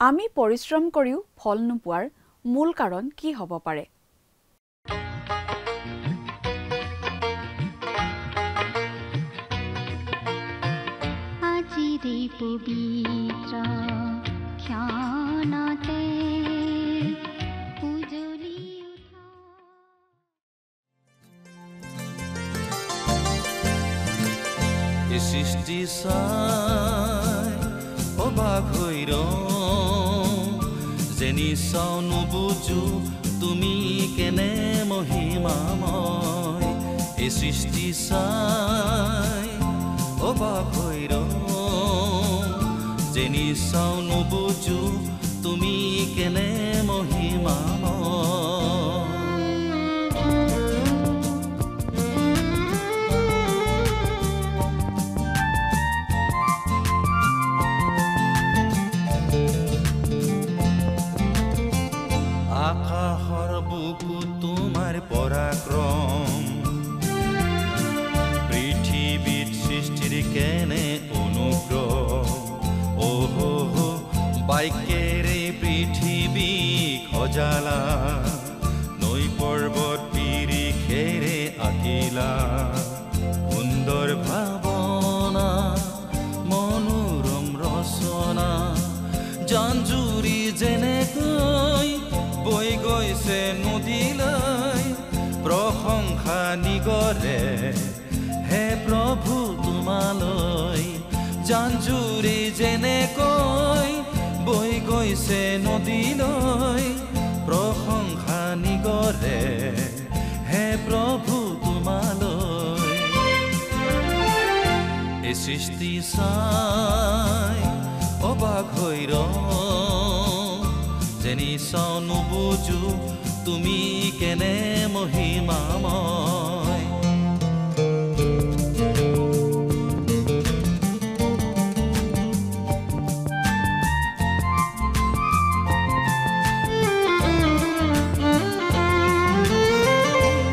আমি পৰিশ্ৰম কৰিও ফল নোপোৱাৰ মূল কাৰণ কি হ'ব পাৰে? আজিৰে পবিত্ৰ ক্ষণতে উজলি এই সৃষ্টি চাই অবাক হৈ যেনি চাও নুবুজো তুমি কেনে মহিমাময়। এই সৃষ্টি চাই অবাক হৈ যেনি চাও নুবুজো তুমি কেনে মহিমাময়। আকাশৰ বুকু তোমাৰ পৰাক্ৰম, পৃথিৱীত সৃষ্টিৰ কেনে অনুগ্ৰহ। বাক্যেৰে পৃথিৱী সজালা, নৈ পৰ্বত পিৰিখেৰে আঁকিলা। সুন্দৰ ভাৱনা মনোৰম ৰচনা, জানজুৰি যেনেকৈ বৈ গৈছে নদীলৈ, প্ৰশংসা নিগৰে হে প্ৰভু তোমালৈ। জানজুৰি যেনেকৈ বৈ গৈছে নদীলৈ, প্ৰশংসা নিগৰে হে প্ৰভু তোমালৈ। এই সৃষ্টি চাই অবাক হৈ যেনি চাও নুবুজো তুমি কেনে মহিমাময়।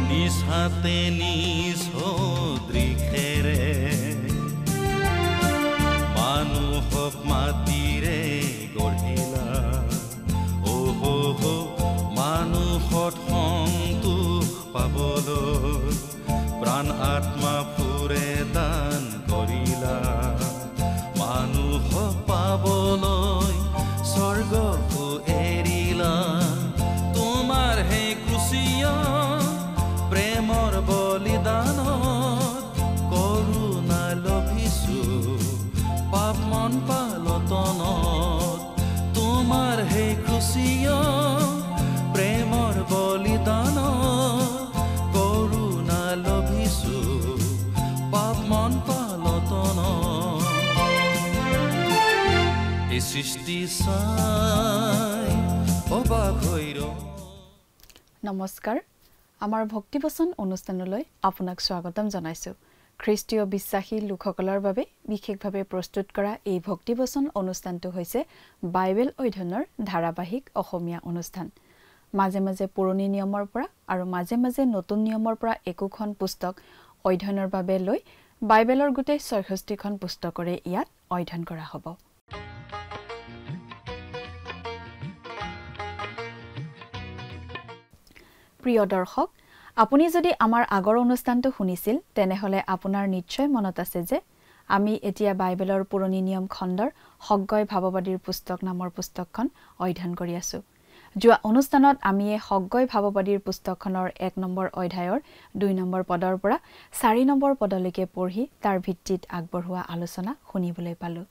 নিজ হাতে নিজ সদৃশেৰে মানুহক মাটিৰে গঢ়িলা। মানুহত সন্তোষ পাবলৈ প্ৰাণ আত্মা ফুৰে দান কৰিলা। মানুহক পাবলৈ স্বৰ্গকো এৰিলা। তোমাৰ হে কুচিয়া প্ৰেমৰ বলিদানত কৰোণা লভিছো পাপ মন পালতনত। তোমাৰ হে কুচিয়া প্ৰেমৰ বলিদান কৰোণা লভিছো পাপ মন পালতন। এই সৃষ্টি চাই অবাক হৈ নমস্কাৰ, আমাৰ ভক্তিবচন অনুষ্ঠানলৈ আপোনাক স্বাগতম জনাইছোঁ। খ্ৰীষ্টীয় বিশ্বাসী লোকসকলৰ বাবে বিশেষভাৱে প্ৰস্তুত কৰা এই ভক্তিবচন অনুষ্ঠানটো হৈছে বাইবেল অধ্যয়নৰ ধাৰাবাহিক অসমীয়া অনুষ্ঠান। মাজে মাজে পুৰণি নিয়মৰ পৰা আৰু মাজে মাজে নতুন নিয়মৰ পৰা একোখন পুস্তক অধ্যয়নৰ বাবে লৈ বাইবেলৰ গোটেই ৬৬খন পুস্তকৰে ইয়াত অধ্যয়ন কৰা হ'ব। প্ৰিয় দৰ্শক, আপুনি যদি আমাৰ আগৰ অনুষ্ঠানটো শুনিছিল তেনেহলে আপোনাৰ নিশ্চয় মনত আছে যে আমি এতিয়া বাইবেলৰ পুৰণি নিয়ম খণ্ডৰ সগয় ভাৱবাদীৰ পুস্তক নামৰ পুস্তকখন অধ্যয়ন কৰি আছো। যোৱা অনুষ্ঠানত আমি এই সগয় ভাৱবাদীৰ পুস্তকখনৰ ১ নম্বৰ অধ্যায়ৰ ২ নম্বৰ পদৰ পৰা ৪ নম্বৰ পদলৈকে পঢ়ি তাৰ ভিত্তিত আগবঢ়োৱা আলোচনা শুনিবলৈ পালো।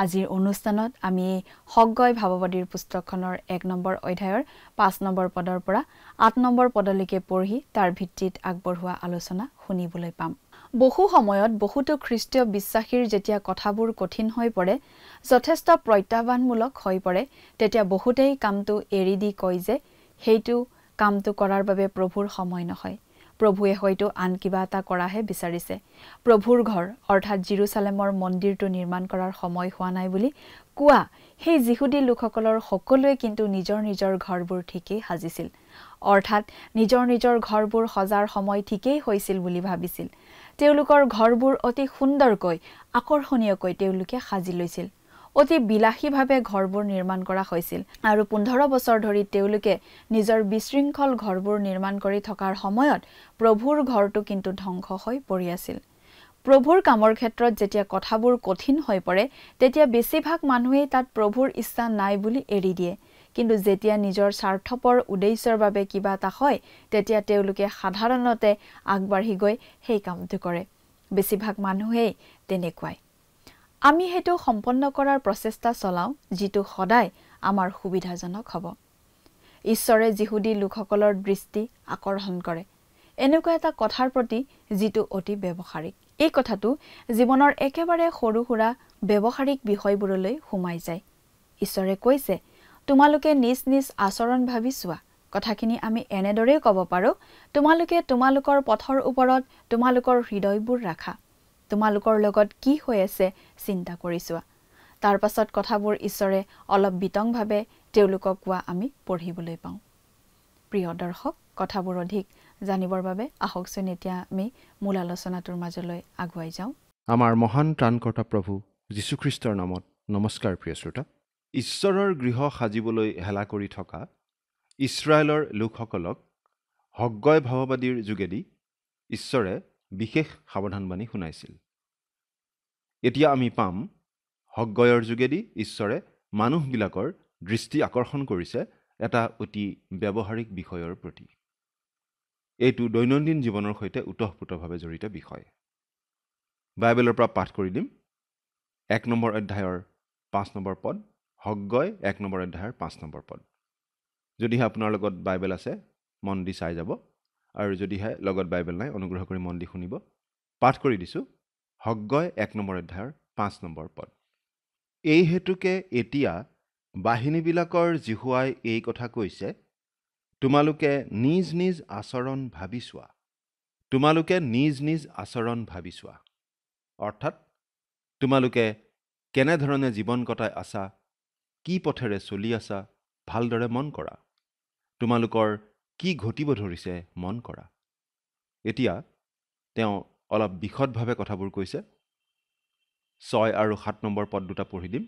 আজিৰ অনুষ্ঠানত আমি এই সগয় ভাৱবাদীৰ পুস্তকখনৰ ১ নম্বৰ অধ্যায়ৰ ৫ নম্বৰ পদৰ পৰা ৮ নম্বৰ পদলৈকে পঢ়ি তাৰ ভিত্তিত আগবঢ়োৱা আলোচনা শুনিবলৈ পাম। বহু সময়ত বহুতো খ্ৰীষ্টীয় বিশ্বাসীৰ যেতিয়া কথাবোৰ কঠিন হৈ পৰে, যথেষ্ট প্ৰত্যাহ্বানমূলক হৈ পৰে, তেতিয়া বহুতেই কামটো এৰি দি কয় যে সেইটো কামটো কৰাৰ বাবে প্ৰভুৰ সময় নহয়, প্ৰভুৱে হয়তো আন কিবা এটা কৰাহে বিচাৰিছে। প্ৰভুৰ ঘৰ অৰ্থাৎ জেৰুজালেমৰ মন্দিৰটো নিৰ্মাণ কৰাৰ সময় হোৱা নাই বুলি কোৱা সেই যিহুদী লোকসকলৰ সকলোৱে কিন্তু নিজৰ নিজৰ ঘৰবোৰ ঠিকেই সাজিছিল, অৰ্থাৎ নিজৰ নিজৰ ঘৰবোৰ সজাৰ সময় ঠিকেই হৈছিল বুলি ভাবিছিল। তেওঁলোকৰ ঘৰবোৰ অতি সুন্দৰকৈ আকৰ্ষণীয়কৈ তেওঁলোকে সাজি লৈছিল। অতি বিলাসীভাৱে ঘৰবোৰ নিৰ্মাণ কৰা হৈছিল আৰু 15 বছৰ ধৰি তেওঁলোকে নিজৰ বিশৃংখল ঘৰবোৰ নিৰ্মাণ কৰি থকাৰ সময়ত প্ৰভুৰ ঘৰটো কিন্তু ধ্বংস হৈ পৰি আছিল। প্ৰভুৰ কামৰ ক্ষেত্ৰত যেতিয়া কথাবোৰ কঠিন হৈ পৰে তেতিয়া বেছিভাগ মানুহেই তাত প্ৰভুৰ ইচ্ছা নাই বুলি এৰি দিয়ে, কিন্তু যেতিয়া নিজৰ স্বাৰ্থপৰ উদ্দেশ্যৰ বাবে কিবা এটা হয় তেতিয়া তেওঁলোকে সাধাৰণতে আগবাঢ়ি গৈ সেই কামটো কৰে। বেছিভাগ মানুহেই তেনেকুৱাই। আমি সেইটো সম্পন্ন কৰাৰ প্ৰচেষ্টা চলাওঁ যিটো সদায় আমাৰ সুবিধাজনক হ'ব। ঈশ্বৰে যিহুদী লোকসকলৰ দৃষ্টি আকৰ্ষণ কৰে এনেকুৱা এটা কথাৰ প্ৰতি যিটো অতি ব্যৱহাৰিক। এই কথাটো জীৱনৰ একেবাৰে সৰু সুৰা ব্যৱহাৰিক বিষয়বোৰলৈ সোমাই যায়। ঈশ্বৰে কৈছে, তোমালোকে নিজ নিজ আচৰণ ভাবি চোৱা। কথাখিনি আমি এনেদৰেই ক'ব পাৰোঁ, তোমালোকে তোমালোকৰ পথৰ ওপৰত তোমালোকৰ হৃদয়বোৰ ৰাখা। তোমালোকৰ লগত কি হৈ আছে চিন্তা কৰি চোৱা। তাৰ পাছত কথাবোৰ ঈশ্বৰে অলপ বিতংভাৱে তেওঁলোকক কোৱা আমি পঢ়িবলৈ পাওঁ। প্ৰিয় দৰ্শক, কথাবোৰ অধিক জানিবৰ বাবে আহকচোন এতিয়া আমি মূল আলোচনাটোৰ মাজলৈ আগুৱাই যাওঁ। আমাৰ মহান ত্ৰাণকৰ্তা প্ৰভু যীশুখ্ৰীষ্টৰ নামত নমস্কাৰ। প্ৰিয় শ্ৰোতা, ঈশ্বৰৰ গৃহ সাজিবলৈ হেলা কৰি থকা ইছৰাইলৰ লোকসকলক হগ্গয় ভাৱবাদীৰ যোগেদি ঈশ্বৰে বিশেষ সাৱধানবাণী শুনাইছিল। এতিয়া আমি পাম হগ্গয়ৰ যোগেদি ঈশ্বৰে মানুহবিলাকৰ দৃষ্টি আকৰ্ষণ কৰিছে এটা অতি ব্যৱহাৰিক বিষয়ৰ প্ৰতি। এইটো দৈনন্দিন জীৱনৰ সৈতে ওতঃপ্ৰোতভাৱে জড়িত বিষয়। বাইবেলৰ পৰা পাঠ কৰি দিম 1 নম্বৰ অধ্যায়ৰ 5 নম্বৰ পদ, হগ্গয় 1 নম্বৰ অধ্যায়ৰ 5 নম্বৰ পদ। যদিহে আপোনাৰ লগত বাইবেল আছে মন দি চাই যাব, আৰু যদিহে লগত বাইবেল নাই অনুগ্ৰহ কৰি মন দি শুনিব। পাঠ কৰি দিছোঁ হগ্গয় 1 নম্বৰ অধ্যায়ৰ 5 নম্বৰ পদ। এই হেতুকে এতিয়া বাহিনীবিলাকৰ জিহুৱাই এই কথা কৈছে, তোমালোকে নিজ নিজ আচৰণ ভাবি চোৱা। তোমালোকে নিজ নিজ আচৰণ ভাবি চোৱা। অৰ্থাৎ তোমালোকে কেনেধৰণে জীৱন কটাই আছা, কি পথেৰে চলি আছা, ভালদৰে মন কৰা। তোমালোকৰ কি ঘটিব ধৰিছে মন কৰা। এতিয়া তেওঁ অলপ বিশদভাৱে কথাবোৰ কৈছে। 6 আৰু 7 নম্বৰ পদ দুটা পঢ়ি দিম।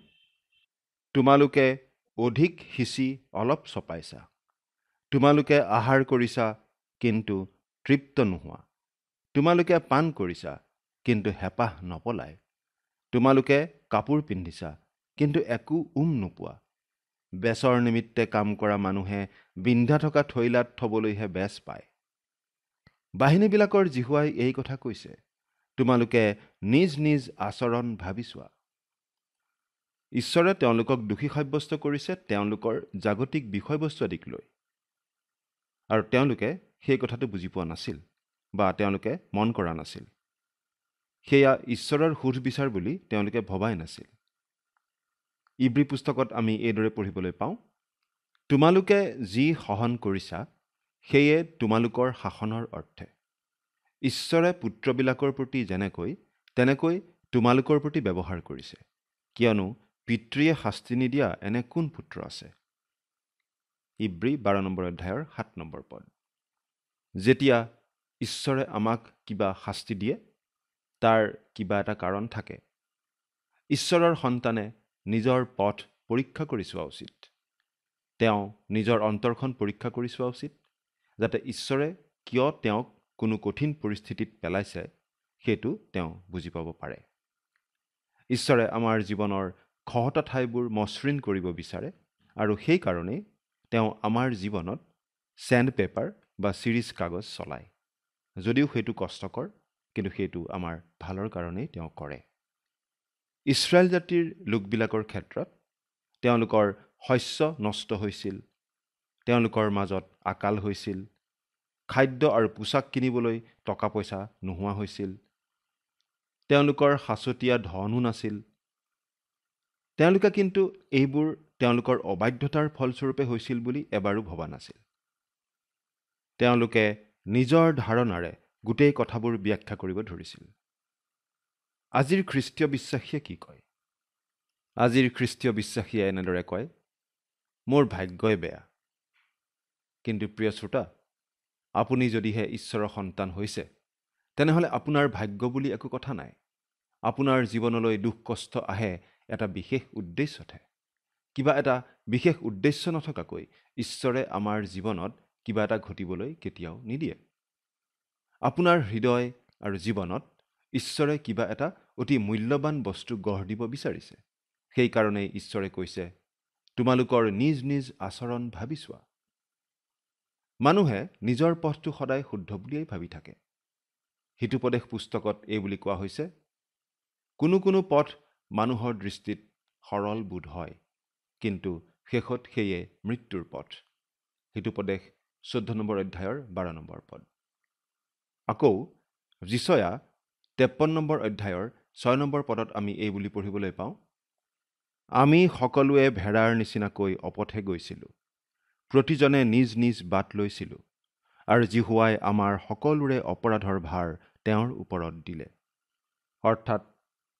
তোমালোকে অধিক সিঁচি অলপ চপাইছা। তোমালোকে আহাৰ কৰিছা কিন্তু তৃপ্ত নোহোৱা। তোমালোকে পান কৰিছা কিন্তু হেঁপাহ নপলায়। তোমালোকে কাপোৰ পিন্ধিছা কিন্তু একো নোপোৱা। বেচৰ নিমিত্তে কাম কৰা মানুহে বিন্ধা থকা থৈলাত থ'বলৈহে বেচ পায়। বাহিনীবিলাকৰ জিহুৱাই এই কথা কৈছে, তোমালোকে নিজ নিজ আচৰণ ভাবি চোৱা। ঈশ্বৰে তেওঁলোকক দোষী সাব্যস্ত কৰিছে তেওঁলোকৰ জাগতিক বিষয়বস্তু আদিক লৈ, আৰু তেওঁলোকে সেই কথাটো বুজি পোৱা নাছিল বা তেওঁলোকে মন কৰা নাছিল। সেয়া ঈশ্বৰৰ সুধবিচাৰ বুলি তেওঁলোকে ভবাই নাছিল। ইব্ৰী পুস্তকত আমি এইদৰে পঢ়িবলৈ পাওঁ, তোমালোকে যি সহন কৰিছা সেয়ে তোমালোকৰ শাসনৰ অৰ্থে। ঈশ্বৰে পুত্ৰবিলাকৰ প্ৰতি যেনেকৈ তেনেকৈ তোমালোকৰ প্ৰতি ব্যৱহাৰ কৰিছে, কিয়নো পিতৃয়ে শাস্তি নিদিয়া এনে কোন পুত্ৰ আছে। ইব্ৰী 12 নম্বৰ অধ্যায়ৰ 7 নম্বৰ পদ। যেতিয়া ঈশ্বৰে আমাক কিবা শাস্তি দিয়ে তাৰ কিবা এটা কাৰণ থাকে। ঈশ্বৰৰ সন্তানে নিজৰ পথ পৰীক্ষা কৰি চোৱা উচিত। তেওঁ নিজৰ অন্তৰখন পৰীক্ষা কৰি চোৱা উচিত, যাতে ঈশ্বৰে কিয় তেওঁক কোনো কঠিন পৰিস্থিতিত পেলাইছে সেইটো তেওঁ বুজি পাব পাৰে। ঈশ্বৰে আমাৰ জীৱনৰ খহটা ঠাইবোৰ মসৃণ কৰিব বিচাৰে, আৰু সেইকাৰণেই তেওঁ আমাৰ জীৱনত চেণ্ড পেপাৰ বা চিৰিজ কাগজ চলায়। যদিও সেইটো কষ্টকৰ, কিন্তু সেইটো আমাৰ ভালৰ কাৰণেই তেওঁ কৰে। ইছৰাইল জাতিৰ লোকবিলাকৰ ক্ষেত্ৰত তেওঁলোকৰ শস্য নষ্ট হৈছিল, তেওঁলোকৰ মাজত আকাল হৈছিল, খাদ্য আৰু পোছাক কিনিবলৈ টকা পইচা নোহোৱা হৈছিল, তেওঁলোকৰ সাঁচতীয়া ধনো নাছিল। তেওঁলোকে কিন্তু এইবোৰ তেওঁলোকৰ অবাধ্যতাৰ ফলস্বৰূপে হৈছিল বুলি এবাৰো ভবা নাছিল। তেওঁলোকে নিজৰ ধাৰণাৰে গোটেই কথাবোৰ ব্যাখ্যা কৰিব ধৰিছিল। আজিৰ খ্ৰীষ্টীয় বিশ্বাসীয়ে কি কয়? আজিৰ খ্ৰীষ্টীয় বিশ্বাসীয়ে এনেদৰে কয়, মোৰ ভাগ্যই বেয়া। কিন্তু প্ৰিয় শ্ৰোতা, আপুনি যদিহে ঈশ্বৰৰ সন্তান হৈছে তেনেহ'লে আপোনাৰ ভাগ্য বুলি একো কথা নাই। আপোনাৰ জীৱনলৈ দুখ কষ্ট আহে এটা বিশেষ উদ্দেশ্যতহে। কিবা এটা বিশেষ উদ্দেশ্য নথকাকৈ ঈশ্বৰে আমাৰ জীৱনত কিবা এটা ঘটিবলৈ কেতিয়াও নিদিয়ে। আপোনাৰ হৃদয় আৰু জীৱনত ঈশ্বৰে কিবা এটা অতি মূল্যৱান বস্তু গঢ় দিব বিচাৰিছে। সেইকাৰণেই ঈশ্বৰে কৈছে, তোমালোকৰ নিজ নিজ আচৰণ ভাবি চোৱা। মানুহে নিজৰ পথটো সদায় শুদ্ধ বুলিয়েই ভাবি থাকে। হিতোপদেশ পুস্তকত এই বুলি কোৱা হৈছে, কোনো কোনো পথ মানুহৰ দৃষ্টিত সৰল বোধ হয়, কিন্তু শেষত সেয়ে মৃত্যুৰ পথ। হিতোপদেশ 14 নম্বৰ অধ্যায়ৰ 12 নম্বৰ পদ। আকৌ যিচয়া 53 নম্বৰ অধ্যায়ৰ 6 নম্বৰ পদত আমি এই বুলি পঢ়িবলৈ পাওঁ, আমি সকলোৱে ভেড়াৰ নিচিনাকৈ অপথে গৈছিলোঁ, প্ৰতিজনে নিজ নিজ বাট লৈছিলোঁ, আৰু জিহুৱাই আমাৰ সকলোৰে অপৰাধৰ ভাৰ তেওঁৰ ওপৰত দিলে। অৰ্থাৎ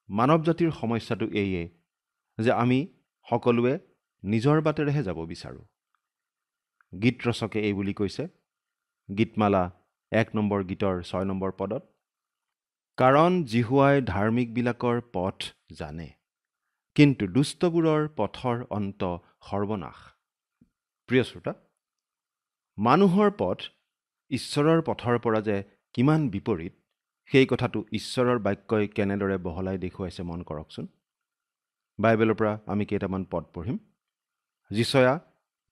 মানৱ জাতিৰ সমস্যাটো এইয়ে যে আমি সকলোৱে নিজৰ বাটেৰেহে যাব বিচাৰোঁ। গীত ৰচকে এই বুলি কৈছে, গীতমালা 1 নম্বৰ গীতৰ 6 নম্বৰ পদত, কাৰণ জিহুৱাই ধাৰ্মিকবিলাকৰ পথ জানে, কিন্তু দুষ্টবোৰৰ পথৰ অন্ত সৰ্বনাশ। প্ৰিয় শ্ৰোতা, মানুহৰ পথ ঈশ্বৰৰ পথৰ পৰা যে কিমান বিপৰীত, সেই কথাটো ঈশ্বৰৰ বাক্যই কেনেদৰে বহলাই দেখুৱাইছে মন কৰকচোন। বাইবেলৰ পৰা আমি কেইটামান পদ পঢ়িম। যিচয়া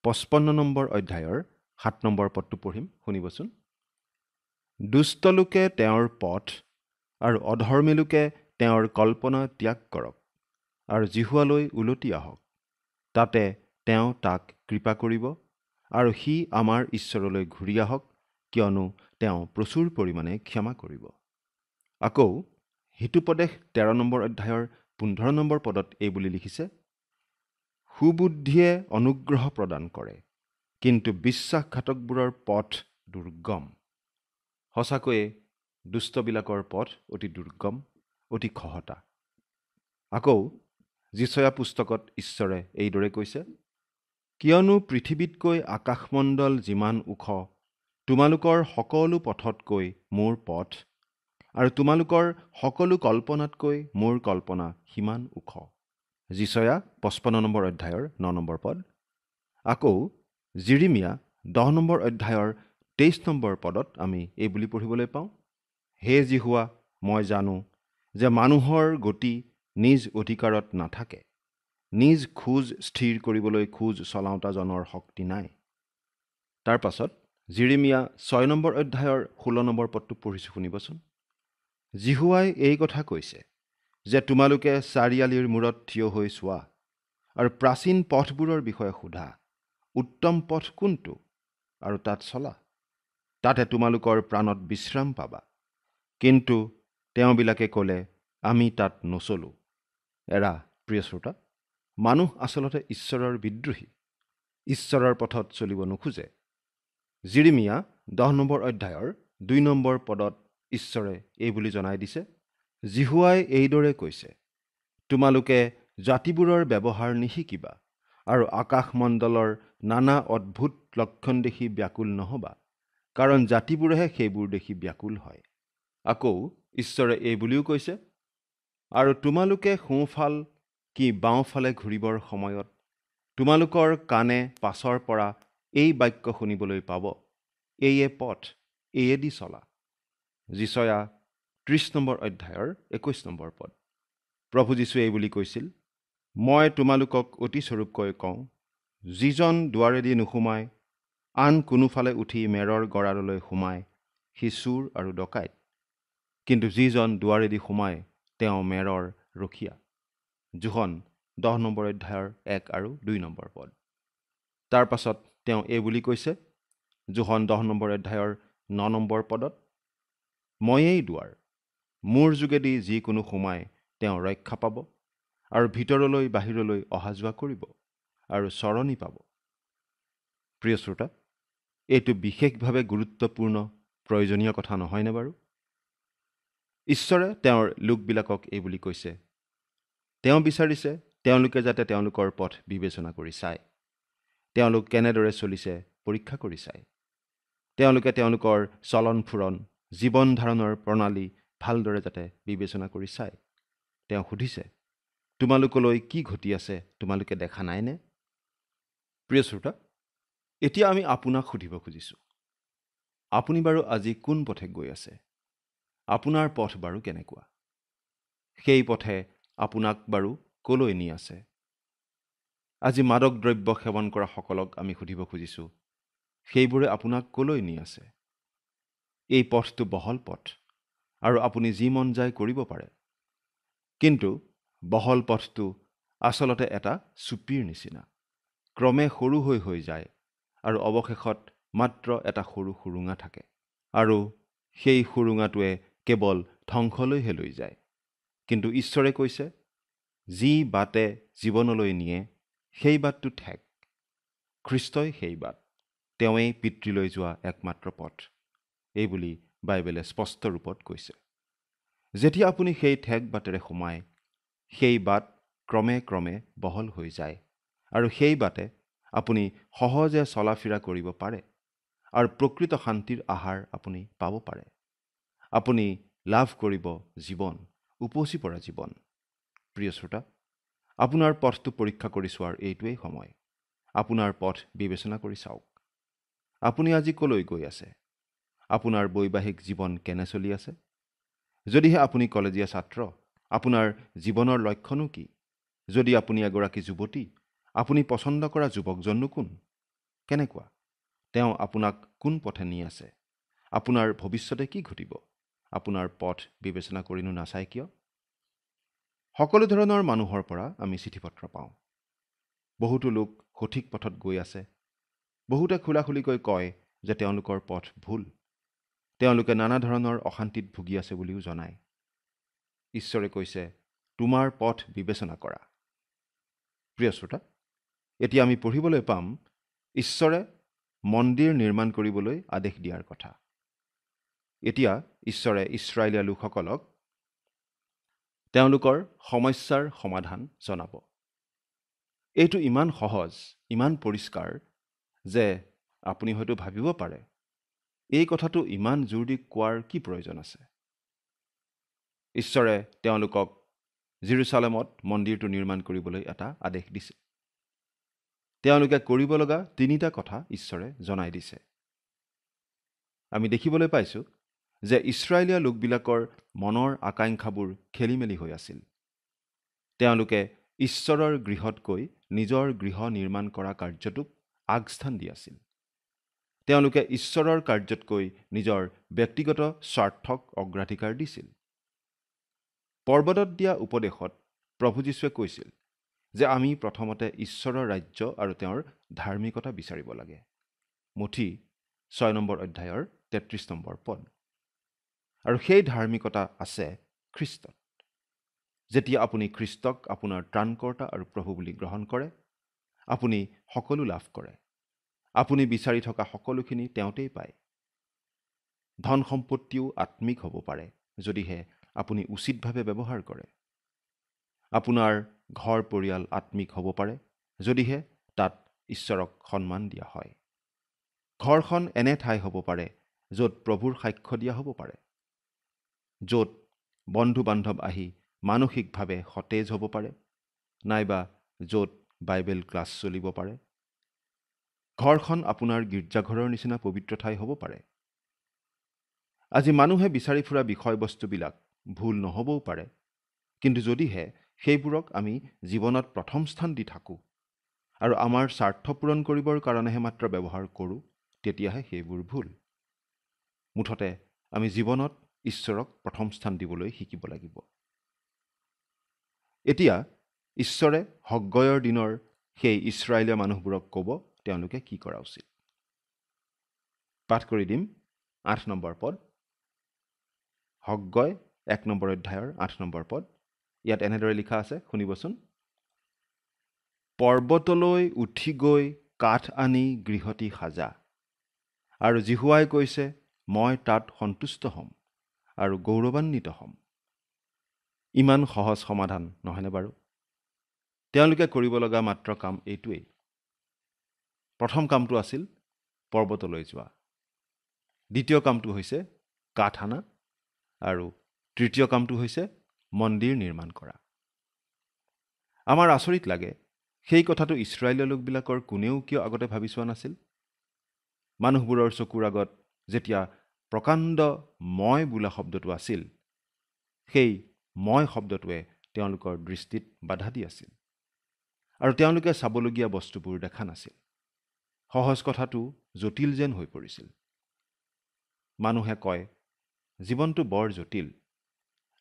55 নম্বৰ অধ্যায়ৰ 7 নম্বৰ পদটো পঢ়িম, শুনিবচোন। দুষ্ট লোকে তেওঁৰ পথ আৰু অধৰ্মী লোকে তেওঁৰ কল্পনা ত্যাগ কৰক, আৰু জিহুৱালৈ উলটি আহক, তাতে তেওঁ তাক কৃপা কৰিব, আৰু সি আমাৰ ঈশ্বৰলৈ ঘূৰি আহক, কিয়নো তেওঁ প্ৰচুৰ পৰিমাণে ক্ষমা কৰিব। আকৌ হিতোপদেশ 13 নম্বৰ অধ্যায়ৰ 15 নম্বৰ পদত এই বুলি লিখিছে, সুবুদ্ধিয়ে অনুগ্ৰহ প্ৰদান কৰে, কিন্তু বিশ্বাসঘাতকবোৰৰ পথ দুৰ্গম। সঁচাকৈয়ে দুষ্টবিলাকৰ পথ অতি দুৰ্গম, অতি খহটা। আকৌ যিচয়া পুস্তকত ঈশ্বৰে এইদৰে কৈছে, কিয়নো পৃথিৱীতকৈ আকাশমণ্ডল যিমান ওখ, তোমালোকৰ সকলো পথতকৈ মোৰ পথ, আৰু তোমালোকৰ সকলো কল্পনাতকৈ মোৰ কল্পনা সিমান ওখ। যিচয়া 55 নম্বৰ অধ্যায়ৰ 9 নম্বৰ পদ। আকৌ জিৰিমিয়া 10 নম্বৰ অধ্যায়ৰ 23 নম্বৰ পদত আমি এই বুলি পঢ়িবলৈ পাওঁ, হে জিহুৱা, মই জানো যে মানুহৰ গতি নিজ অধিকাৰত নাথাকে, নিজ খোজ স্থিৰ কৰিবলৈ খোজ চলাওঁতাজনৰ শক্তি নাই। তাৰ পাছত জিৰিমিয়া 6 নম্বৰ অধ্যায়ৰ 16 নম্বৰ পদটো পঢ়িছোঁ, শুনিবচোন। জিহুৱাই এই কথা কৈছে যে তোমালোকে চাৰিআলিৰ মূৰত থিয় হৈ চোৱা, আৰু প্ৰাচীন পথবোৰৰ বিষয়ে সোধা, উত্তম পথ কোনটো, আৰু তাত চলা, তাতে তোমালোকৰ প্ৰাণত বিশ্ৰাম পাবা। কিন্তু তেওঁবিলাকে ক'লে, আমি তাত নচলোঁ। এৰা প্ৰিয় শ্ৰোতা, মানুহ আচলতে ঈশ্বৰৰ বিদ্ৰোহী, ঈশ্বৰৰ পথত চলিব নোখোজে। জিৰিমিয়া 10 নম্বৰ অধ্যায়ৰ 2 নম্বৰ পদত ঈশ্বৰে এই বুলি জনাই দিছে, জিহুৱাই এইদৰে কৈছে, তোমালোকে জাতিবোৰৰ ব্যৱহাৰ নিশিকিবা, আৰু আকাশমণ্ডলৰ নানা অদ্ভুত লক্ষণ দেখি ব্যাকুল নহবা, কাৰণ জাতিবোৰেহে সেইবোৰ দেখি ব্যাকুল হয়। আকৌ ঈশ্বৰে এই বুলিও কৈছে, আৰু তোমালোকে সোঁফাল কি বাওঁফালে ঘূৰিবৰ সময়ত তোমালোকৰ কাণে পাছৰ পৰা এই বাক্য শুনিবলৈ পাব, এইয়ে পথ, এইয়ে দি চলা। যিচয়া 30 নম্বৰ অধ্যায়ৰ 21 নম্বৰ পদ। প্ৰভু যীশুৱে এই বুলি কৈছিল, মই তোমালোকক অতি স্বৰূপকৈ কওঁ, যিজন দুৱাৰেদি নোসোমাই আন কোনোফালে উঠি মেৰৰ গঁড়াললৈ সোমায়, সি চোৰ আৰু ডকাইত, কিন্তু যিজন দুৱাৰেদি সোমায় তেওঁ মেৰৰ ৰখীয়া। যোহন 10 নম্বৰ অধ্যায়ৰ 1 আৰু 2 নম্বৰ পদ। তাৰ পাছত তেওঁ এই বুলি কৈছে, যোহন 10 নম্বৰ অধ্যায়ৰ 9 নম্বৰ পদত, ময়েই দুৱাৰ, মোৰ যোগেদি যিকোনো সোমাই তেওঁ ৰক্ষা পাব, আৰু ভিতৰলৈ বাহিৰলৈ অহা যোৱা কৰিব, আৰু চৰণি পাব। প্ৰিয় শ্ৰোতা, এইটো বিশেষভাৱে গুৰুত্বপূৰ্ণ প্ৰয়োজনীয় কথা নহয়নে বাৰু? ঈশ্বৰে তেওঁৰ লোকবিলাকক এই বুলি কৈছে, তেওঁ বিচাৰিছে তেওঁলোকে যাতে তেওঁলোকৰ পথ বিবেচনা কৰি চায়, তেওঁলোক কেনেদৰে চলিছে পৰীক্ষা কৰি চায়, তেওঁলোকে তেওঁলোকৰ চলন ফুৰণ, জীৱন ধাৰণৰ প্ৰণালী ভালদৰে যাতে বিবেচনা কৰি চায়। তেওঁ সুধিছে, তোমালোকলৈ কি ঘটি আছে তোমালোকে দেখা নাইনে? প্ৰিয় শ্ৰোতা, এতিয়া আমি আপোনাক সুধিব খুজিছোঁ, আপুনি বাৰু আজি কোন পথে গৈ আছে? আপোনাৰ পথ বাৰু কেনেকুৱা? সেই পথে আপোনাক বাৰু কলৈ নি আছে? আজি মাদক দ্ৰব্য সেৱন কৰা সকলক আমি সুধিব খুজিছোঁ, সেইবোৰে আপোনাক কলৈ নি আছে? এই পথটো বহল পথ আৰু আপুনি যি মন যায় কৰিব পাৰে, কিন্তু বহল পথটো আচলতে এটা চুপিৰ নিচিনা, ক্ৰমে সৰু হৈ যায় আৰু অৱশেষত মাত্ৰ এটা সৰু সুৰুঙা থাকে, আৰু সেই সুৰুঙাটোৱে কেৱল ধ্বংসলৈহে লৈ যায়। কিন্তু ঈশ্বৰে কৈছে, যি বাটে জীৱনলৈ নিয়ে সেই বাটটো ঠেক। খ্ৰীষ্টই সেই বাট, তেওঁৱেই পিতৃলৈ যোৱা একমাত্ৰ পথ, এইবুলি বাইবেলে স্পষ্ট ৰূপত কৈছে। যেতিয়া আপুনি সেই ঠেক বাটেৰে সোমায়, সেই বাট ক্ৰমে ক্ৰমে বহল হৈ যায় আৰু সেই বাটে আপুনি সহজে চলাফিৰা কৰিব পাৰে আৰু প্ৰকৃত শান্তিৰ আহাৰ আপুনি পাব পাৰে। আপুনি লাভ কৰিব জীৱন, উপচি পৰা জীৱন। প্ৰিয় শ্ৰোতা, আপোনাৰ পথটো পৰীক্ষা কৰি চোৱাৰ এইটোৱেই সময়। আপোনাৰ পথ বিবেচনা কৰি চাওক। আপুনি আজি কলৈ গৈ আছে? আপোনাৰ বৈবাহিক জীৱন কেনে চলি আছে? যদিহে আপুনি কলেজীয়া ছাত্ৰ, আপোনাৰ জীৱনৰ লক্ষ্যনো কি? যদি আপুনি এগৰাকী যুৱতী, আপুনি পচন্দ কৰা যুৱকজননো কোন? কেনেকুৱা? তেওঁ আপোনাক কোন পথে নি আছে? আপোনাৰ ভৱিষ্যতে কি ঘটিব? আপোনাৰ পথ বিবেচনা কৰিনো নাচায় কিয়? সকলো ধৰণৰ মানুহৰ পৰা আমি চিঠি পত্ৰ পাওঁ। বহুতো লোক সঠিক পথত গৈ আছে। বহুতে খোলাখুলিকৈ কয় যে তেওঁলোকৰ পথ ভুল। তেওঁলোকে নানা ধৰণৰ অশান্তিত ভুগি আছে বুলিও জনায়। ঈশ্বৰে কৈছে, তোমাৰ পথ বিবেচনা কৰা। প্ৰিয় শ্ৰোতা, এতিয়া আমি পঢ়িবলৈ পাম ঈশ্বৰে মন্দিৰ নিৰ্মাণ কৰিবলৈ আদেশ দিয়াৰ কথা। এতিয়া ঈশ্বৰে ইছৰাইলীয়া লোকসকলক তেওঁলোকৰ সমস্যাৰ সমাধান জনাব। এইটো ইমান সহজ, ইমান পৰিষ্কাৰ যে আপুনি হয়তো ভাবিব পাৰে, এই কথাটো ইমান জোৰ দি কোৱাৰ কি প্ৰয়োজন আছে? ঈশ্বৰে তেওঁলোকক জেৰুজালেমত মন্দিৰটো নিৰ্মাণ কৰিবলৈ এটা আদেশ দিছে। তেওঁলোকে কৰিব লগা 3টা কথা ঈশ্বৰে জনাই দিছে। আমি দেখিবলৈ পাইছোঁ যে ইছৰাইলীয়া লোকবিলাকৰ মনৰ আকাংক্ষাবোৰ খেলিমেলি হৈ আছিল। তেওঁলোকে ঈশ্বৰৰ গৃহতকৈ নিজৰ গৃহ নিৰ্মাণ কৰা কাৰ্যটোক আগস্থান দি আছিল। তেওঁলোকে ঈশ্বৰৰ কাৰ্যতকৈ নিজৰ ব্যক্তিগত স্বাৰ্থক অগ্ৰাধিকাৰ দিছিল। পৰ্বতত দিয়া উপদেশত প্ৰভু যীশুৱে কৈছিল যে আমি প্ৰথমতে ঈশ্বৰৰ ৰাজ্য আৰু তেওঁৰ ধাৰ্মিকতা বিচাৰিব লাগে। মঠি 6 নম্বৰ অধ্যায়ৰ 33 নম্বৰ পদ। আৰু সেই ধাৰ্মিকতা আছে খ্ৰীষ্টত। যেতিয়া আপুনি খ্ৰীষ্টক আপোনাৰ ত্ৰাণকৰ্তা আৰু প্ৰভু বুলি গ্ৰহণ কৰে, আপুনি সকলো লাভ কৰে। আপুনি বিচাৰি থকা সকলোখিনি তেওঁতেই পায়। ধন সম্পত্তিও আত্মিক হ'ব পাৰে যদিহে আপুনি উচিতভাৱে ব্যৱহাৰ কৰে। আপোনাৰ ঘৰ পৰিয়াল আত্মিক হ'ব পাৰে যদিহে তাত ঈশ্বৰক সন্মান দিয়া হয়। ঘৰখন এনে ঠাই হ'ব পাৰে য'ত প্ৰভুৰ সাক্ষ্য দিয়া হ'ব পাৰে, য'ত বন্ধু বান্ধৱ আহি মানসিকভাৱে সতেজ হ'ব পাৰে, নাইবা য'ত বাইবেল ক্লাছ চলিব পাৰে। ঘৰখন আপোনাৰ গীৰ্জাঘৰৰ নিচিনা পবিত্ৰ ঠাই হ'ব পাৰে। আজি মানুহে বিচাৰি ফুৰা বিষয়বস্তুবিলাক ভুল নহ'বও পাৰে, কিন্তু যদিহে সেইবোৰক আমি জীৱনত প্ৰথম স্থান দি থাকোঁ আৰু আমাৰ স্বাৰ্থ পূৰণ কৰিবৰ কাৰণেহে মাত্ৰ ব্যৱহাৰ কৰোঁ, তেতিয়াহে সেইবোৰ ভুল। মুঠতে আমি জীৱনত ঈশ্বৰক প্ৰথম স্থান দিবলৈ শিকিব লাগিব। এতিয়া ঈশ্বৰে হগ্গয়ৰ দিনৰ সেই ইছৰাইলীয়া মানুহবোৰক ক'ব তেওঁলোকে কি কৰা উচিত। পাঠ কৰি দিম 8 নম্বৰ পদ। হগ্গয় 1 নম্বৰ অধ্যায়ৰ 8 নম্বৰ পদ। ইয়াত এনেদৰে লিখা আছে, শুনিবচোন। পৰ্বতলৈ উঠি গৈ কাঠ আনি গৃহটি সাজা, আৰু জিহুৱাই কৈছে, মই তাত সন্তুষ্ট হ'ম আৰু গৌৰৱান্বিত হ'ম। ইমান সহজ সমাধান নহয়নে বাৰু? তেওঁলোকে কৰিব লগা মাত্ৰ কাম এইটোৱেই। প্ৰথম কামটো আছিল পৰ্বতলৈ যোৱা, দ্বিতীয় কামটো হৈছে কাঠ আনা, আৰু তৃতীয় কামটো হৈছে মন্দিৰ নিৰ্মাণ কৰা। আমাৰ আচৰিত লাগে, সেই কথাটো ইছৰাইলীয় লোকবিলাকৰ কোনেও কিয় আগতে ভাবি চোৱা নাছিল? মানুহবোৰৰ চকুৰ আগত যেতিয়া প্ৰকাণ্ড মই বোলা শব্দটো আছিল, সেই মই শব্দটোৱে তেওঁলোকৰ দৃষ্টিত বাধা দি আছিল আৰু তেওঁলোকে চাবলগীয়া বস্তুবোৰ দেখা নাছিল। সহজ কথাটো জটিল যেন হৈ পৰিছিল। মানুহে কয়, জীৱনটো বৰ জটিল,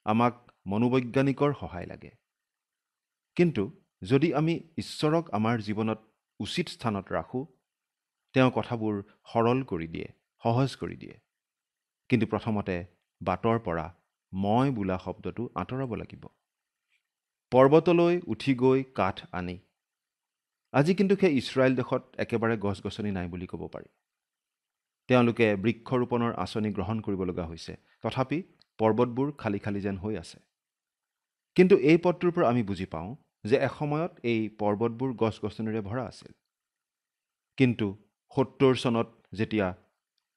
আমাক মনোবৈজ্ঞানিকৰ সহায় লাগে। কিন্তু যদি আমি ঈশ্বৰক আমাৰ জীৱনত উচিত স্থানত ৰাখোঁ, তেওঁ কথাবোৰ সৰল কৰি দিয়ে, সহজ কৰি দিয়ে। কিন্তু প্ৰথমতে বাটৰ পৰা মই বোলা শব্দটো আঁতৰাব লাগিব। পৰ্বতলৈ উঠি গৈ কাঠ আনি। আজি কিন্তু সেই ইছৰাইল দেশত একেবাৰে গছ গছনি নাই বুলি ক'ব পাৰি। তেওঁলোকে বৃক্ষৰোপণৰ আঁচনি গ্ৰহণ কৰিব লগা হৈছে, তথাপি পৰ্বতবোৰ খালী খালী যেন হৈ আছে। কিন্তু এই পদটোৰ পৰা আমি বুজি পাওঁ যে এসময়ত এই পৰ্বতবোৰ গছ গছনিৰে ভৰা আছিল। কিন্তু ৭০ চনত যেতিয়া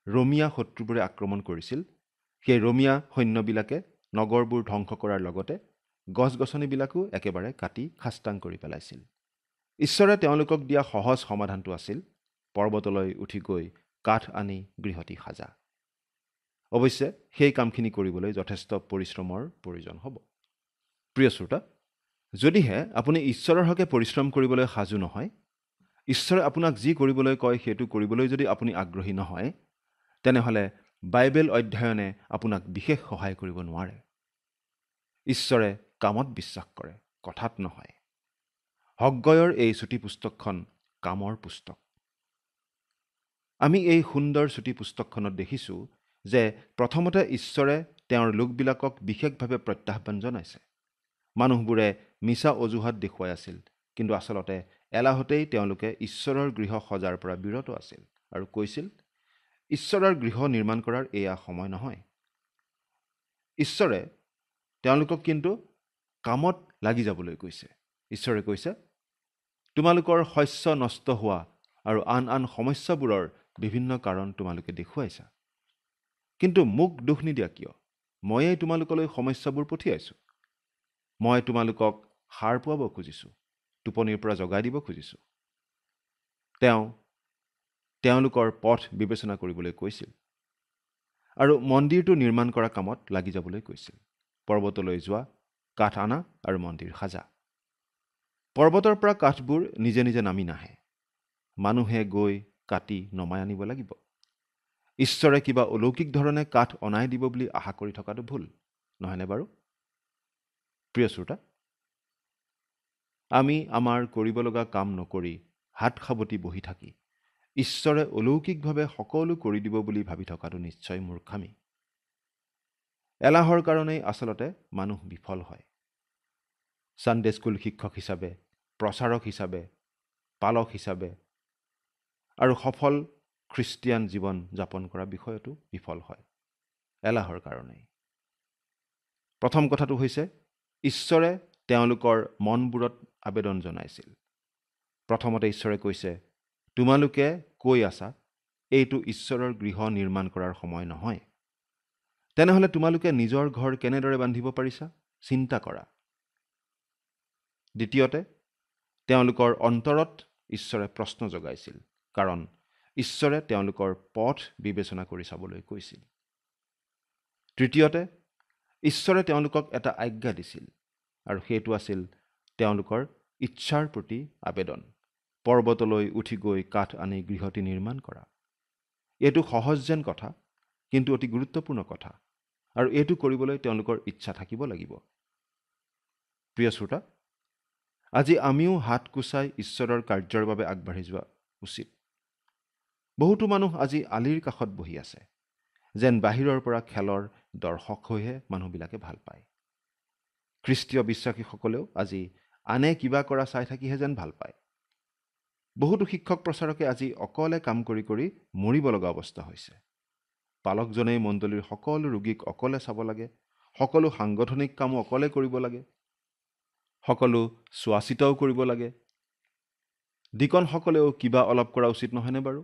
ৰোমিয়া শত্ৰুবোৰে আক্ৰমণ কৰিছিল, সেই ৰোমিয়া সৈন্যবিলাকে নগৰবোৰ ধ্বংস কৰাৰ লগতে গছ গছনিবিলাকো একেবাৰে কাটি খাস্তাং কৰি পেলাইছিল। ঈশ্বৰে তেওঁলোকক দিয়া সহজ সমাধানটো আছিল পৰ্বতলৈ উঠি গৈ কাঠ আনি গৃহটি সাজা। অৱশ্যে সেই কামখিনি কৰিবলৈ যথেষ্ট পৰিশ্ৰমৰ প্ৰয়োজন হ'ব। প্ৰিয় শ্ৰোতা, যদিহে আপুনি ঈশ্বৰৰ হকে পৰিশ্ৰম কৰিবলৈ সাজু নহয়, ঈশ্বৰে আপোনাক যি কৰিবলৈ কয় সেইটো কৰিবলৈ যদি আপুনি আগ্ৰহী নহয়, তেনেহ'লে বাইবেল অধ্যয়নে আপোনাক বিশেষ সহায় কৰিব নোৱাৰে। ঈশ্বৰে কামত বিশ্বাস কৰে, কথাত নহয়। হগ্গয়ৰ এই চুটি পুস্তকখন কামৰ পুস্তক। আমি এই সুন্দৰ চুটি পুস্তকখনত দেখিছোঁ যে প্ৰথমতে ঈশ্বৰে তেওঁৰ লোকবিলাকক বিশেষভাৱে প্ৰত্যাহ্বান জনাইছে। মানুহবোৰে মিছা অজুহাত দেখুৱাই আছিল, কিন্তু আচলতে এলাহতেই তেওঁলোকে ঈশ্বৰৰ গৃহ সজাৰ পৰা বিৰত আছিল আৰু কৈছিল, ঈশ্বৰৰ গৃহ নিৰ্মাণ কৰাৰ এয়া সময় নহয়। ঈশ্বৰে তেওঁলোকক কিন্তু কামত লাগি যাবলৈ কৈছে। ঈশ্বৰে কৈছে, তোমালোকৰ শস্য নষ্ট হোৱা আৰু আন আন সমস্যাবোৰৰ বিভিন্ন কাৰণ তোমালোকে দেখুৱাইছা, কিন্তু মোক দোষ নিদিয়া কিয়? ময়েই তোমালোকলৈ সমস্যাবোৰ পঠিয়াইছোঁ। মই তোমালোকক সাৰ পুৱাব খুজিছোঁ, টোপনিৰ পৰা জগাই দিব খুজিছোঁ। তেওঁলোকৰ পথ বিবেচনা কৰিবলৈ কৈছিল আৰু মন্দিৰটো নিৰ্মাণ কৰা কামত লাগি যাবলৈ কৈছিল। পৰ্বতলৈ যোৱা, কাঠ আনা আৰু মন্দিৰ সাজা। পৰ্বতৰ পৰা কাঠবোৰ নিজে নিজে নামি নাহে, মানুহে গৈ কাটি নমাই আনিব লাগিব। ঈশ্বৰে কিবা অলৌকিক ধৰণে কাঠ অনাই দিব বুলি আশা কৰি থকাটো ভুল, নহয়নে বাৰু? প্ৰিয় শ্ৰোতা, আমি আমাৰ কৰিব লগা কাম নকৰি হাত সাৱটি বহি থাকি ঈশ্বৰে অলৌকিকভাৱে সকলো কৰি দিব বুলি ভাবি থকাটো নিশ্চয় মূৰ্খামি। এলাহৰ কাৰণেই আচলতে মানুহ বিফল হয়। ছানডে স্কুল শিক্ষক হিচাপে, প্ৰচাৰক হিচাপে, পালক হিচাপে আৰু সফল খ্ৰীষ্টিয়ান জীৱন যাপন কৰা বিষয়তো বিফল হয়, এলাহৰ কাৰণেই। প্ৰথম কথাটো হৈছে, ঈশ্বৰে তেওঁলোকৰ মনবোৰত আবেদন জনাইছিল। প্ৰথমতে ঈশ্বৰে কৈছে, তোমালোকে কৈ আছা এইটো ঈশ্বৰৰ গৃহ নিৰ্মাণ কৰাৰ সময় নহয়। তেনেহ'লে তোমালোকে নিজৰ ঘৰ কেনেদৰে বান্ধিব পাৰিছা? চিন্তা কৰা। দ্বিতীয়তে, তেওঁলোকৰ অন্তৰত ঈশ্বৰে প্ৰশ্ন জগাইছিল, কাৰণ ঈশ্বৰে তেওঁলোকৰ পথ বিবেচনা কৰি চাবলৈ কৈছিল। তৃতীয়তে, ঈশ্বৰে তেওঁলোকক এটা আজ্ঞা দিছিল আৰু সেইটো আছিল তেওঁলোকৰ ইচ্ছাৰ প্ৰতি আবেদন। পৰ্বতলৈ উঠি গৈ কাঠ আনি গৃহটি নিৰ্মাণ কৰা। এইটো সহজ যেন কথা, কিন্তু অতি গুৰুত্বপূৰ্ণ কথা, আৰু এইটো কৰিবলৈ তেওঁলোকৰ ইচ্ছা থাকিব লাগিব। প্ৰিয় শ্ৰোতা, আজি আমিও হাত কোচাই ঈশ্বৰৰ কাৰ্যৰ বাবে আগবাঢ়ি যোৱা উচিত। বহুতো মানুহ আজি আলিৰ কাষত বহি আছে, যেন বাহিৰৰ পৰা খেলৰ দৰ্শক হৈহে মানুহবিলাকে ভাল পায়। খ্ৰীষ্টীয় বিশ্বাসীসকলেও আজি আনে কিবা কৰা চাই থাকিহে যেন ভাল পায়। বহুতো শিক্ষক প্ৰচাৰকে আজি অকলে কাম কৰি কৰি মৰিব লগা অৱস্থা হৈছে। পালকজনেই মণ্ডলীৰ সকলো ৰোগীক অকলে চাব লাগে, সকলো সাংগঠনিক কামো অকলে কৰিব লাগে, সকলো চোৱা চিতাও কৰিব লাগে। ডিকনসকলেও কিবা অলপ কৰা উচিত নহয়নে বাৰু?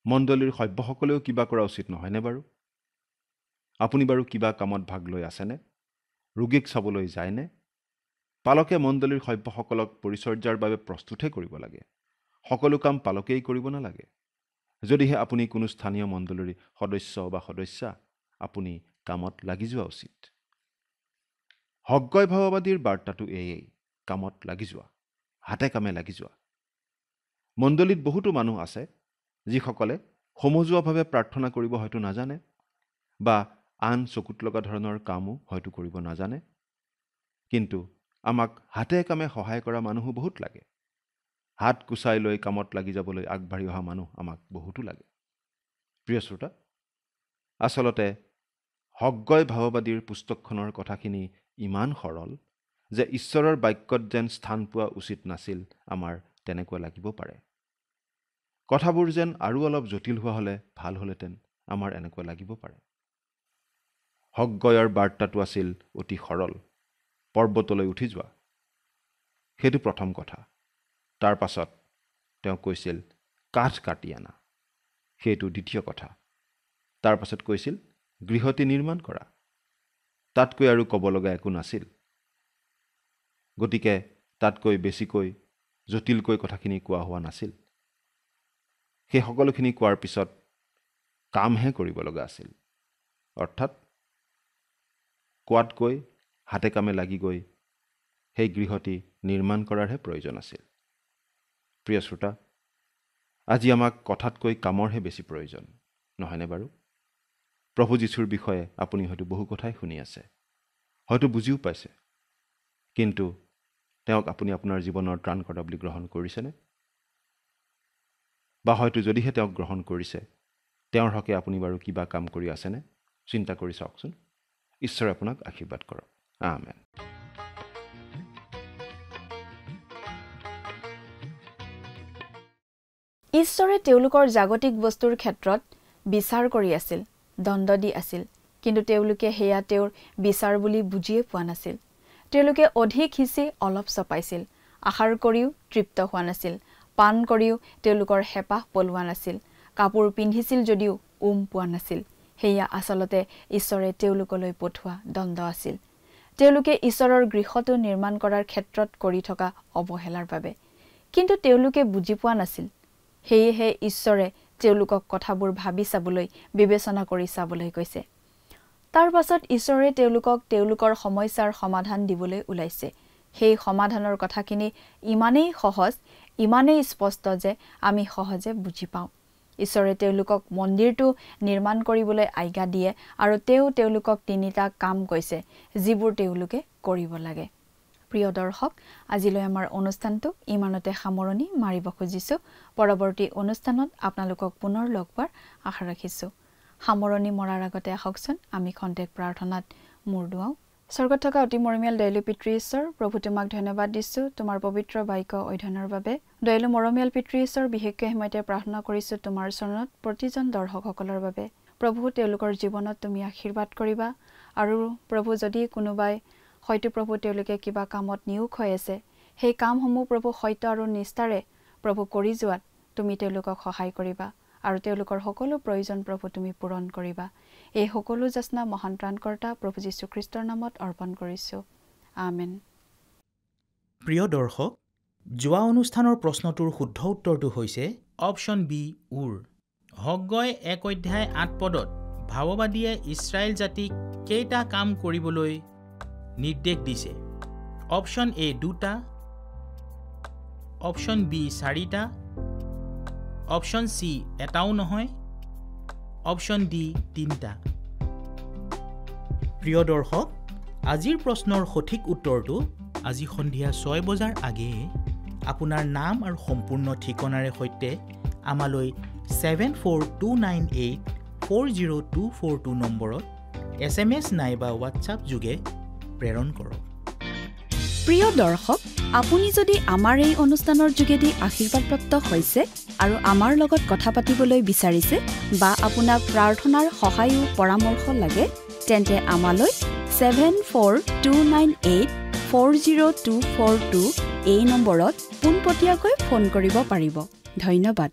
মণ্ডলীৰ সভ্যসকলেও কিবা কৰা উচিত নহয়নে বাৰু? আপুনি বাৰু কিবা কামত ভাগ লৈ আছেনে? ৰোগীক চাবলৈ যায়নে? পালকে মণ্ডলীৰ সভ্যসকলক পৰিচৰ্যাৰ বাবে প্ৰস্তুতহে কৰিব লাগে। সকলো কাম পালকেই কৰিব নালাগে। যদিহে আপুনি কোনো স্থানীয় মণ্ডলীৰ সদস্য বা সদস্যা, আপুনি কামত লাগি যোৱা উচিত। হগ্গয় ভাৱবাদীৰ বাৰ্তাটো এয়েই, কামত লাগি যোৱা, হাতে কামে লাগি যোৱা। মণ্ডলীত বহুতো মানুহ আছে যিসকলে সমজুৱাভাৱে প্ৰাৰ্থনা কৰিব হয়তো নাজানে বা আন চকুত লগা ধৰণৰ কামো হয়তো কৰিব নাজানে। কিন্তু আমাক হাতে কামে সহায় কৰা মানুহো বহুত লাগে। হাত কুচাই লৈ কামত লাগি যাবলৈ আগবাঢ়ি অহা মানুহ আমাক বহুতো লাগে। প্ৰিয় শ্ৰোতা, আচলতে হগ্গয় ভাৱবাদীৰ পুস্তকখনৰ কথাখিনি ইমান সৰল যে ঈশ্বৰৰ বাক্যত যেন স্থান পোৱা উচিত নাছিল, আমাৰ তেনেকুৱা লাগিব পাৰে। কথাবোৰ যেন আৰু অলপ জটিল হোৱা হ'লে ভাল হ'লহেঁতেন, আমাৰ এনেকুৱা লাগিব পাৰে। হগ্গয়ৰ বাৰ্তাটো আছিল অতি সৰল, পৰ্বতলৈ উঠি যোৱা, সেইটো প্ৰথম কথা। তাৰ পাছত তেওঁ কৈছিল কাঠ কাটি আনা, সেইটো দ্বিতীয় কথা। তাৰ পাছত কৈছিল গৃহটি নিৰ্মাণ কৰা। তাতকৈ আৰু ক'ব লগা একো নাছিল। গতিকে তাতকৈ বেছিকৈ জটিলকৈ কথাখিনি কোৱা হোৱা নাছিল। সেই সকলোখিনি কোৱাৰ পিছত কামহে কৰিব লগা আছিল। অৰ্থাৎ কোৱাতকৈ হাতে কামে লাগি গৈ সেই গৃহটি নিৰ্মাণ কৰাৰহে প্ৰয়োজন আছিল। প্ৰিয় শ্ৰোতা, আজি আমাক কথাতকৈ কামৰহে বেছি প্ৰয়োজন, নহয়নে বাৰু? প্ৰভু যীশুৰ বিষয়ে আপুনি হয়তো বহু কথাই শুনি আছে, হয়তো বুজিও পাইছে, কিন্তু তেওঁক আপুনি আপোনাৰ জীৱনৰ ত্ৰাণকৰ্তা বুলি গ্ৰহণ কৰিছেনে? বা হয়তো যদিহে তেওঁক গ্ৰহণ কৰিছে, তেওঁৰ হকে আপুনি বাৰু কিবা কাম কৰি আছেনে? চিন্তা কৰি চাওকচোন। ঈশ্বৰে আপোনাক আশীৰ্বাদ কৰক। আমেন। ঈশ্বৰে তেওঁলোকৰ জাগতিক বস্তুৰ ক্ষেত্ৰত বিচাৰ কৰি আছিল, দণ্ড দি আছিল, কিন্তু তেওঁলোকে সেয়া তেওঁৰ বিচাৰ বুলি বুজিয়ে পোৱা নাছিল। তেওঁলোকে অধিক সিঁচি অলপ চপাইছিল, আহাৰ কৰিও তৃপ্ত হোৱা নাছিল, পান কৰিও তেওঁলোকৰ হেঁপাহ পলোৱা নাছিল, কাপোৰ পিন্ধিছিল যদিও পোৱা নাছিল। সেয়া আচলতে ঈশ্বৰে তেওঁলোকলৈ পঠোৱা দণ্ড আছিল। তেওঁলোকে ঈশ্বৰৰ গৃহটো নিৰ্মাণ কৰাৰ ক্ষেত্ৰত কৰি থকা অৱহেলাৰ বাবে। কিন্তু তেওঁলোকে বুজি পোৱা নাছিল। সেয়েহে ঈশ্বৰে তেওঁলোকক কথাবোৰ ভাবি চাবলৈ, বিবেচনা কৰি চাবলৈ কৈছে। তাৰ পাছত ঈশ্বৰে তেওঁলোকক তেওঁলোকৰ সমস্যাৰ সমাধান দিবলৈ ওলাইছে। সেই সমাধানৰ কথাখিনি ইমানেই সহজ, ইমানেই স্পষ্ট যে আমি সহজে বুজি পাওঁ। ঈশ্বৰে তেওঁলোকক মন্দিৰটো নিৰ্মাণ কৰিবলৈ আজ্ঞা দিয়ে আৰু তেওঁলোকক 3টা কাম কৈছে, যিবোৰ তেওঁলোকে কৰিব লাগে। প্ৰিয় দৰ্শক, আজিলৈ আমাৰ অনুষ্ঠানটো ইমানতে সামৰণি মাৰিব খুজিছোঁ। পৰৱৰ্তী অনুষ্ঠানত আপোনালোকক পুনৰ লগ পোৱাৰ আশা ৰাখিছোঁ। সামৰণি মৰাৰ আগতে আহকচোন আমি খন্তেক প্ৰাৰ্থনাত মূৰ দুৱাওঁ। স্বৰ্গত থকা অতি মৰমীয়াল দয়ালু পিতৃ ঈশ্বৰ, প্ৰভু তোমাক ধন্যবাদ দিছোঁ তোমাৰ পবিত্ৰ বাক্য অধ্যয়নৰ বাবে। দয়ালু মৰমীয়াল পিতৃ ঈশ্বৰ, বিশেষকৈ সময়তে প্ৰাৰ্থনা কৰিছোঁ তোমাৰ চৰণত প্ৰতিজন দৰ্শকসকলৰ বাবে। প্ৰভু, তেওঁলোকৰ জীৱনত তুমি আশীৰ্বাদ কৰিবা। আৰু প্ৰভু, যদি কোনোবাই হয়তো প্ৰভু তেওঁলোকে কিবা কামত নিয়োগ হৈ আছে, সেই কামসমূহ প্ৰভু সত্য আৰু নিষ্ঠাৰে প্ৰভু কৰি যোৱাত তুমি তেওঁলোকক সহায় কৰিবা আৰু তেওঁলোকৰ সকলো প্ৰয়োজন প্ৰভু তুমি পূৰণ কৰিবা। এই সকলো যাচনা মহান ত্ৰাণকৰ্তা প্ৰভু যীশুখ্ৰীষ্টৰ নামত অৰ্পণ কৰিছোঁ। আমেন। প্ৰিয় দৰ্শক, যোৱা অনুষ্ঠানৰ প্ৰশ্নটোৰ শুদ্ধ উত্তৰটো হৈছে অপশ্যন বি, উৰ। হগ্গয় 1:8 ভাৱবাদীয়ে ইছৰাইল জাতিক কেইটা কাম কৰিবলৈ নিৰ্দেশ দিছে? অপশ্যন এ 2টা, অপশ্যন বি 4টা, অপশ্যন চি এটাও নহয়, অপশ্যন ডি 3টা। প্ৰিয় দৰ্শক, আজিৰ প্ৰশ্নৰ সঠিক উত্তৰটো আজি সন্ধিয়া 6 বজাৰ আগেয়ে আপোনাৰ নাম আৰু সম্পূৰ্ণ ঠিকনাৰে সৈতে আমালৈ 7429840242 নম্বৰত SMS নাইবা হোৱাটছআপ যোগে প্ৰেৰণ কৰক। প্ৰিয় দৰ্শক, আপুনি যদি আমাৰ এই অনুষ্ঠানৰ যোগেদি আশীৰ্বাদপ্ৰাপ্ত হৈছে আৰু আমাৰ লগত কথা পাতিবলৈ বিচাৰিছে বা আপোনাক প্ৰাৰ্থনাৰ সহায় আৰু পৰামৰ্শ লাগে, তেন্তে আমালৈ 7429840242 এই নম্বৰত পোনপটীয়াকৈ ফোন কৰিব পাৰিব। ধন্যবাদ।